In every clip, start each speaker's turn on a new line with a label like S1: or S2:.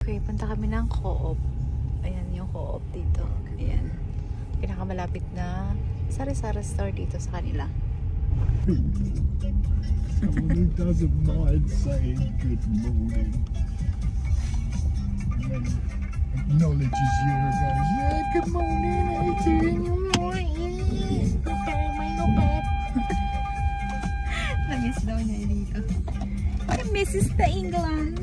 S1: Okay, punta kami ng Co-op. Ayan yung Co-op dito. Ayan. Pinakamalapit na sari-sari store dito sa kanila.
S2: Someone who doesn't mind saying good morning. And then acknowledges you and goes, yeah, good morning, Adrian, you're right, yeah. Okay, may lupit.
S1: Na-miss daw niya dito. Na-misses the England.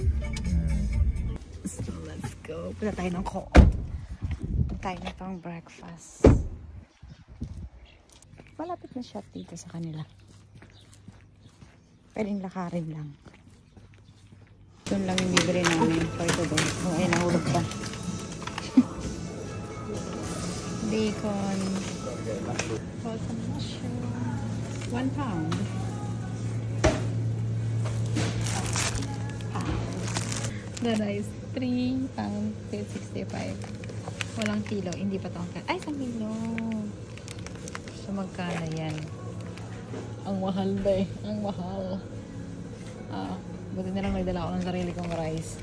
S1: So, let's go. Punta tayo ng Co-op. Punta tayo na pang breakfast. Malapit na shop dito sa kanila. Pwedeng lakarin lang. Doon lang yung bibili namin for today. Oh, ay, nahulog pa. Bacon. Welcome mushroom. £1. The rice, £3.65. Walang kilo, hindi pa tongkat. Ay, 1 kilo. So, magkano yan? Ang mahal ba eh. Ang mahal. Buti na lang may dala ako ng sarili kong rice.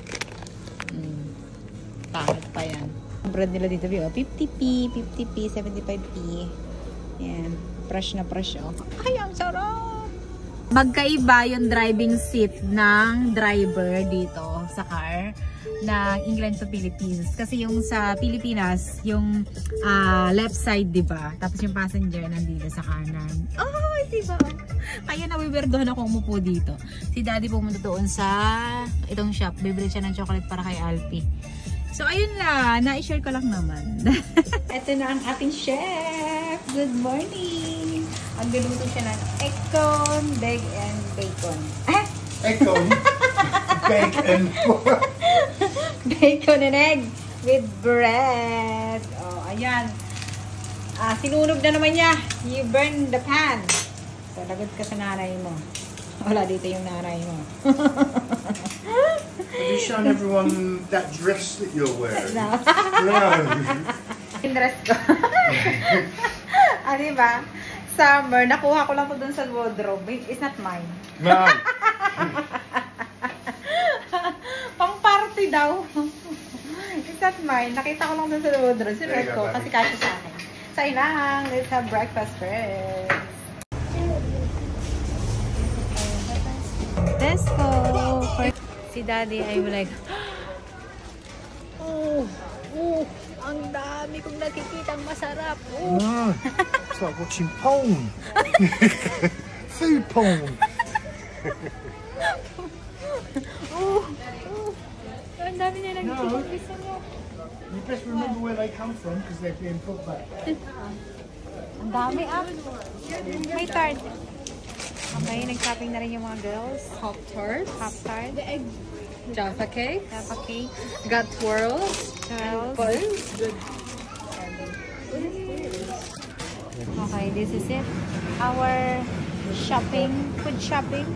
S1: Pangit pa yan. Ang bread nila dito, 50p, 50p, 75p. Yan. Fresh na fresh, oh. Ay, ang sarap! Magkaiba yung driving seat ng driver dito sa car ng England to Philippines. Kasi yung sa Pilipinas, yung left side, diba? Tapos yung passenger nandito sa kanan. Oh, diba? Kaya nawiwerdohan ako umupo dito. Si Daddy pumunta doon sa itong shop. Bibili siya ng chocolate para kay Alfie. So, ayun lang. Na-share ko lang naman. Ito na ang ating chef. Good morning. Ang galuto siya ng egg, beg, and bacon.
S2: Bacon? Bacon.
S1: Bacon and egg with bread. Oh, ayan. Sinunog na naman niya. You burn the pan. So, lagot ka sa nanay mo. Wala dito yung nanay mo.
S2: Have you shown everyone that dress that you're wearing?
S1: No.
S2: No.
S1: Yung dress ko. Diba? Summer, nakuha ko lang to dun sa wardrobe. It's not mine.
S2: No.
S1: Pang party daw. It's not mine. Nakita ko lang dun sa wardrobe. Sinuot ko kasi kasi sa akin. So, ilang. Let's have breakfast first. Let's go. Si Daddy ay like, ang dami kong nakikitang masarap.
S2: It's like watching porn. Food porn.
S1: Ang dami niya nakikitang gusto mo.
S2: You best remember where they come from because they're being put back.
S1: Ang dami May tart. Okay, nag-shopping na rin yung mga girls.
S3: Pop-Tarts.
S1: Pop-tart.
S3: The egg Jaffa cake.
S1: Jaffa cake.
S3: Got twirls. Buns.
S1: Okay, this is it. Our shopping, food shopping.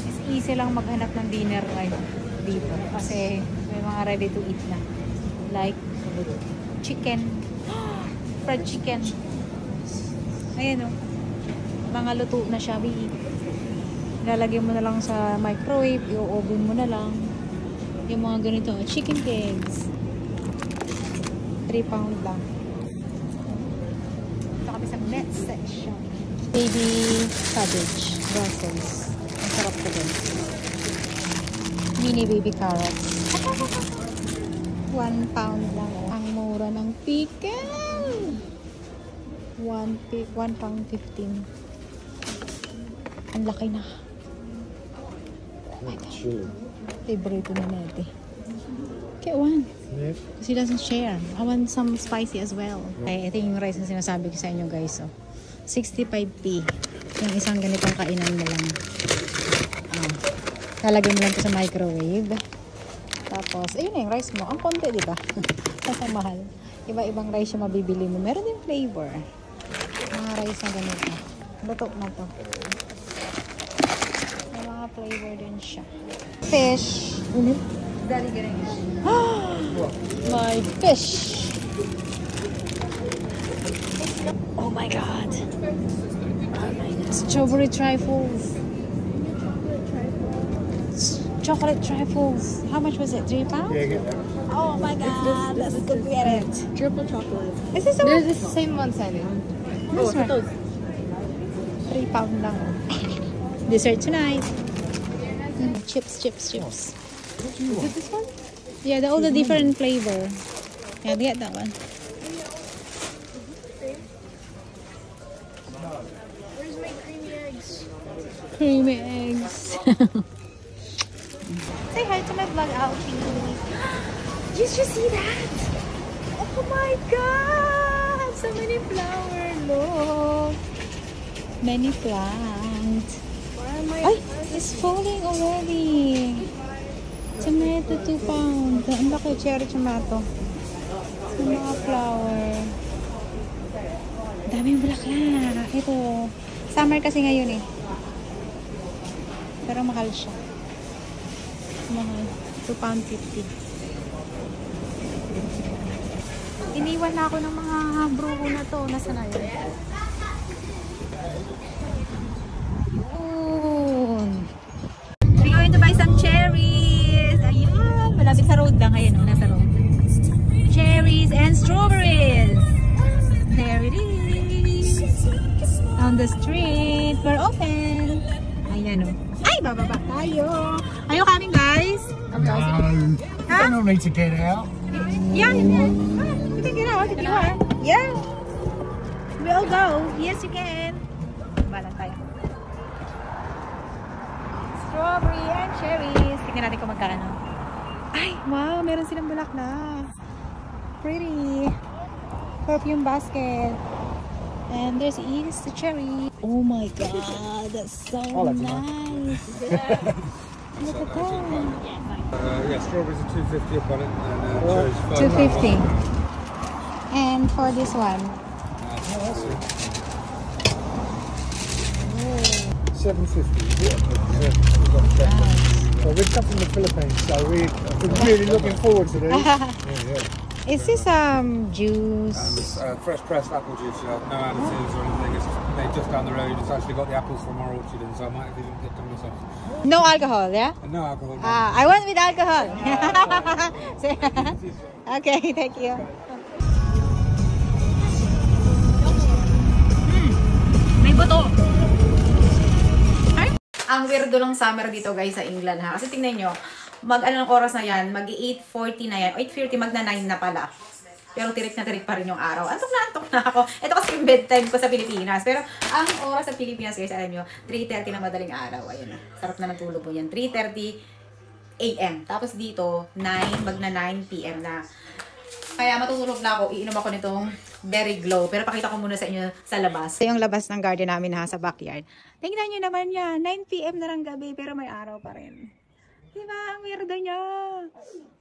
S1: It's easy lang maghanap ng dinner right dito. Kasi may mga ready to eat na. Like chicken. Fried chicken. Ayan o. Mga luto na siya. Lalagyan mo na lang sa microwave. I-oven mo na lang. Yung mga ganito. Chicken cakes. £3 lang. Ito kami sa net section. Baby cabbage. Brussels. Ang sarap ko din. Mini baby carrots. £1 lang. Ang mura ng pickle. £1.15. Ang laki na. Oh my God. Favorite na natin. Okay, one.
S2: Yep.
S1: Because he doesn't share. I want some spicy as well. Ay, ito yung rice na sinasabi ko sa inyo guys. Oh. 65p. Yung isang ganitong kainan mo lang. Lalagyan mo lang ito sa microwave. Tapos, ayun na yung rice mo. Ang konti, di ba? Kasi mahal. Iba-ibang rice yung mabibili mo. Meron din flavor. Mga rice na ganito. Luto na to. May mga flavor din siya. Fish. Daddy ganun. My fish. Oh my God. Strawberry trifles. chocolate trifles. How much was it? £3?
S2: Yeah, get that.
S1: Oh my god, let's go get it.
S3: Triple chocolate.
S1: Is this the
S3: There's
S1: one?
S3: the same one, Sandy.
S1: This one.
S3: those.
S1: £3 lang. Dessert tonight. Chips.
S3: Is it this one?
S1: Yeah, all the different flavor. Yeah, get that one.
S3: Where's my creamy eggs?
S1: Creamy eggs. Say hi to my vlog outfit. Did you see that? Oh my god! So many flowers. Look. Many plants.
S3: Why am I?
S1: Ay! It's falling already. Tomato, £2. Ang laki, cherry tomato. Yung mga flower. Daming bulaklak. Ito. Summer kasi ngayon eh. Pero mahal siya. Mahal. £2.50. Iniwan na ako ng mga bruho na to. Nasaan na yun? Yun. We're going to buy some cherries. Ayan. Malapit sa road lang. Ayan o, nasa road. Cherries and strawberries. There it is. On the street. We're open. Ayan o. Ay, bababa tayo. Are you coming, guys?
S2: No,
S1: Huh?
S2: you don't need to get out.
S1: Yeah, you can get out if you are. Yeah. We'll go. Yes, you can. Balang tayo. Strawberry and cherries. Tignan natin kung magkano. Ay, wow. Meron silang bulaklak. Pretty. Perfume basket. And there's the cherry. Oh my god. That's so nice. Look at that.
S4: Yeah, strawberries are 250 a bonnet and cherries
S1: 250. And for this one,
S2: 750. Well, we've come from the Philippines, so we're really looking forward to this.
S1: is this juice?
S4: fresh pressed apple juice, no additives or anything. It's made just down the road. It's actually got the apples from our orchard in, so I might have even picked them myself.
S1: No alcohol, yeah?
S4: And no alcohol. No.
S1: I want with alcohol. Okay, thank you. May buto. Ang weirdo ng summer dito guys sa England ha. Kasi tingnan nyo, mag-ano ng oras na yan, mag-8:40 na yan. 8:30 magna-9 na pala. Pero tirik na tirik pa rin yung araw. Antok na ako. Ito kasi yung bedtime ko sa Pilipinas. Pero ang oras sa Pilipinas guys, alam nyo, 3:30 na madaling araw. Ayun, sarap na natulog mo yan. 3:30 AM. Tapos dito, 9, magna-9 PM na. Kaya matutulog na ako, iinom ako nitong Berry Glow. Pero pakita ko muna sa inyo sa labas. Ito yung labas ng garden namin ha, sa backyard. Tingnan nyo naman yan, 9 PM na lang gabi, pero may araw pa rin. Diba? Ang weirdo niya.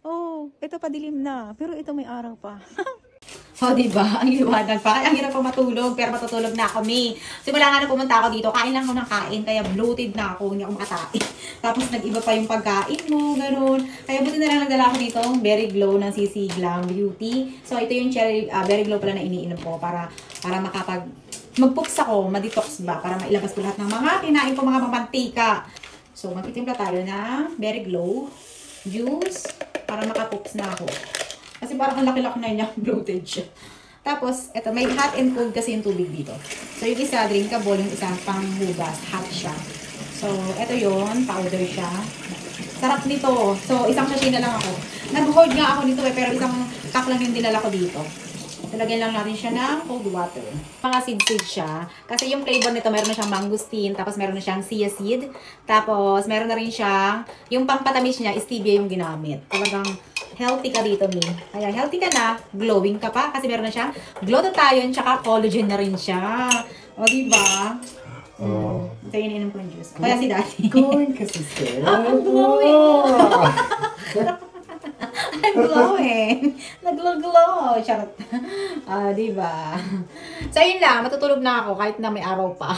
S1: Oh, ito padilim na, pero ito may araw pa. Oh, diba? Ang liwanag pa. Ang hirap pa matulog, pero matutulog na kami. Simula nga na pumunta ako dito, kain lang ako ng kain, kaya bloated na ako, hindi ako makatain. Tapos nag-iba pa yung pagkain mo, gano'n. Kaya buti na lang nagdala ako dito, Berry Glow ng CC Glam Beauty. So, ito yung Berry Glow pala na iniinom ko para mag-pups ako, ma-detox ba, para mailabas ko lahat ng mga kinain ko, mga mamantika. So, magtitimpla tayo ng Berry Glow juice para makapups na ako. Kasi parang ang laki-laki na niya, bloated siya. Tapos, eto, may hot and cold kasi yung tubig dito. So, yung isa, drinkable, yung isa, pang hugas, hot siya. So, eto yun, powder siya. Sarap nito. So, isang sachet na lang ako. Nag-hoard nga ako nito pero isang cup lang yung dinala ko dito. Talagyan lang natin siya ng cold water. Mga seed siya. Kasi yung flavor nito, meron na siyang mangosteen, tapos meron na siyang chia seed, tapos meron na rin siyang, yung pampatamis niya, stevia yung ginamit. Talagang healthy ka dito, Mi. Kaya healthy ka na, glowing ka pa, kasi meron na siyang glutathione, tsaka collagen na rin siya. O, diba? Ito yung ininom ko yung juice. Kaya si Daddy.
S2: Glowing kasi sir.
S1: I'm glowing! I'm glowing. Naglo-glow. Charot. Diba? So, yun lang. Matutulog na ako kahit na may araw pa.